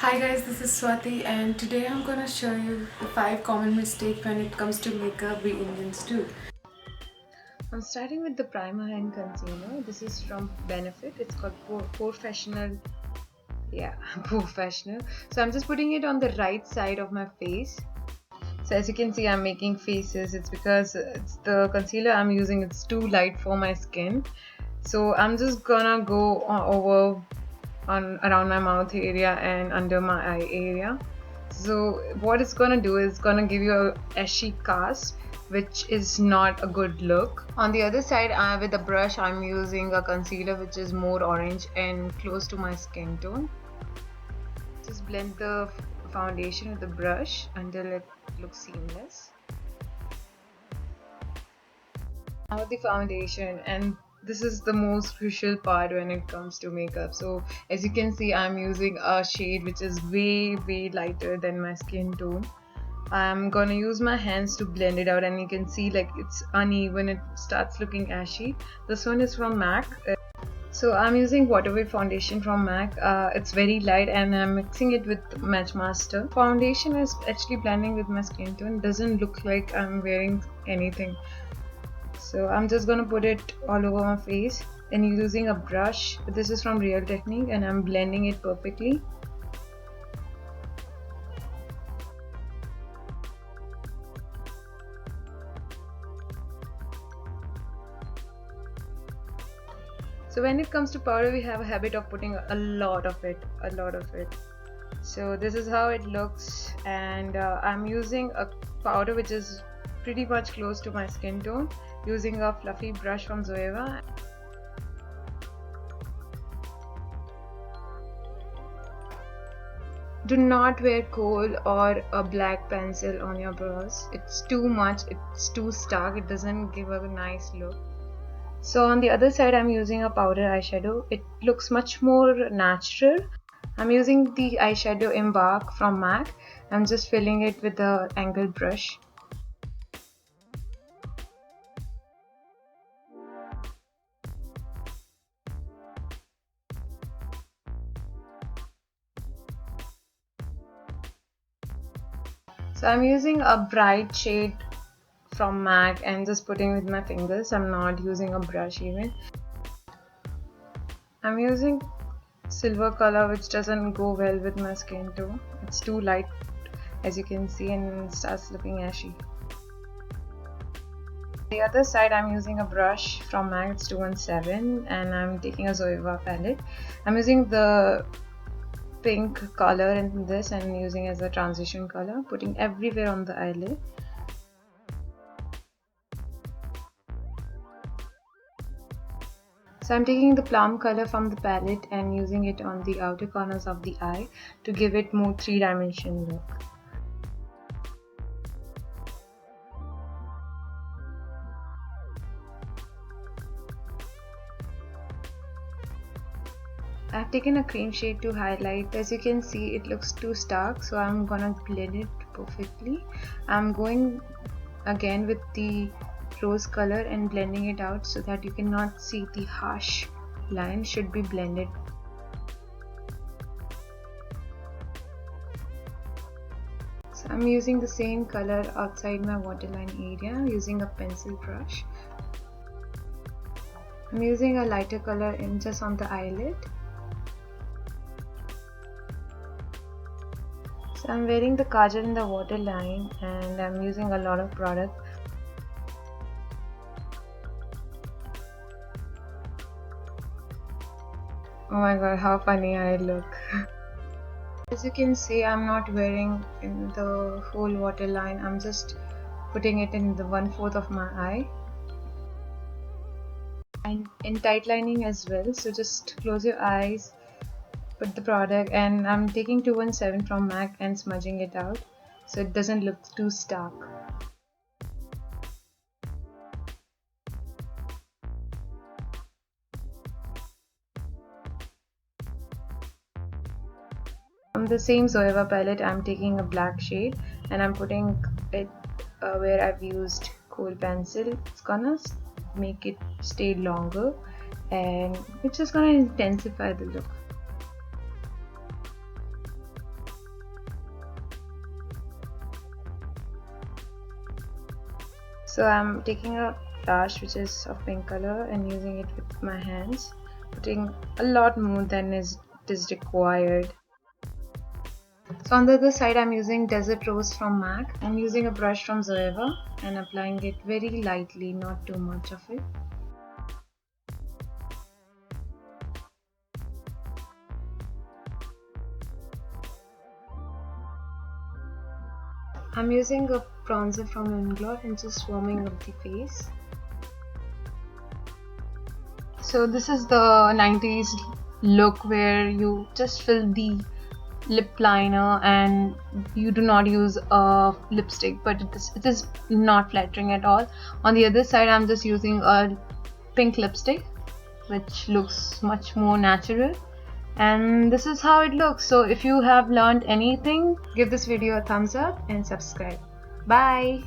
Hi guys, this is Swati and today I'm gonna show you the 5 common mistakes when it comes to makeup we Indians do. I'm starting with the primer and concealer. This is from Benefit. It's called Porefessional. Yeah, Porefessional. So I'm just putting it on the right side of my face. So as you can see, I'm making faces. It's because it's the concealer I'm using. It's too light for my skin. So I'm just gonna go over on around my mouth area and under my eye area. So what it's gonna do is gonna give you a ashy cast, which is not a good look. On the other side, with a brush, I'm using a concealer which is more orange and close to my skin tone. Just blend the foundation with the brush until it looks seamless. Now the foundation, and this is the most crucial part when it comes to makeup. So as you can see, I'm using a shade which is way lighter than my skin tone. I'm gonna use my hands to blend it out, and you can see like it's uneven, it starts looking ashy. This one is from MAC. So I'm using Waterweight foundation from MAC. It's very light and I'm mixing it with Matchmaster. Foundation is actually blending with my skin tone. Doesn't look like I'm wearing anything. So I'm just gonna put it all over my face and using a brush. This is from Real Technique and I'm blending it perfectly. So when it comes to powder, we have a habit of putting a lot of it. So this is how it looks, and I'm using a powder which is pretty much close to my skin tone, using a fluffy brush from Zoeva. Do not wear kohl or a black pencil on your brows. It's too much, it's too stark, it doesn't give a nice look. So on the other side, I'm using a powder eyeshadow. It looks much more natural. I'm using the eyeshadow Embark from MAC. I'm just filling it with the angled brush. So I'm using a bright shade from MAC and just putting with my fingers. I'm not using a brush even. I'm using silver color which doesn't go well with my skin tone. It's too light as you can see and it starts looking ashy. The other side, I'm using a brush from MAC, it's 217, and I'm taking a Zoeva palette. I'm using the pink color in this and using as a transition color, putting everywhere on the eyelid. So I'm taking the plum color from the palette and using it on the outer corners of the eye to give it more three-dimensional look. I've taken a cream shade to highlight. As you can see, it looks too stark, so I'm gonna blend it perfectly. I'm going again with the rose color and blending it out so that you cannot see the harsh line should be blended. So I'm using the same color outside my waterline area using a pencil brush. I'm using a lighter color in just on the eyelid. So I'm wearing the kajal in the waterline and I'm using a lot of product. Oh my god, how funny I look. As you can see, I'm not wearing in the whole waterline. I'm just putting it in the 1/4 of my eye. And in tight lining as well. So just close your eyes, put the product, and I'm taking 217 from MAC and smudging it out so it doesn't look too stark. From the same Zoeva palette, I'm taking a black shade and I'm putting it where I've used kohl pencil. It's gonna make it stay longer and it's just gonna intensify the look. So I'm taking a blush which is of pink color and using it with my hands, putting a lot more than is required. So on the other side I'm using Desert Rose from MAC. I'm using a brush from Zoeva and applying it very lightly, not too much of it. I'm using a bronzer from Inglot and just warming up the face. So this is the 90s look where you just fill the lip liner and you do not use a lipstick, but it is not flattering at all. On the other side I'm just using a pink lipstick which looks much more natural, and this is how it looks. So if you have learned anything, give this video a thumbs up and subscribe. Bye.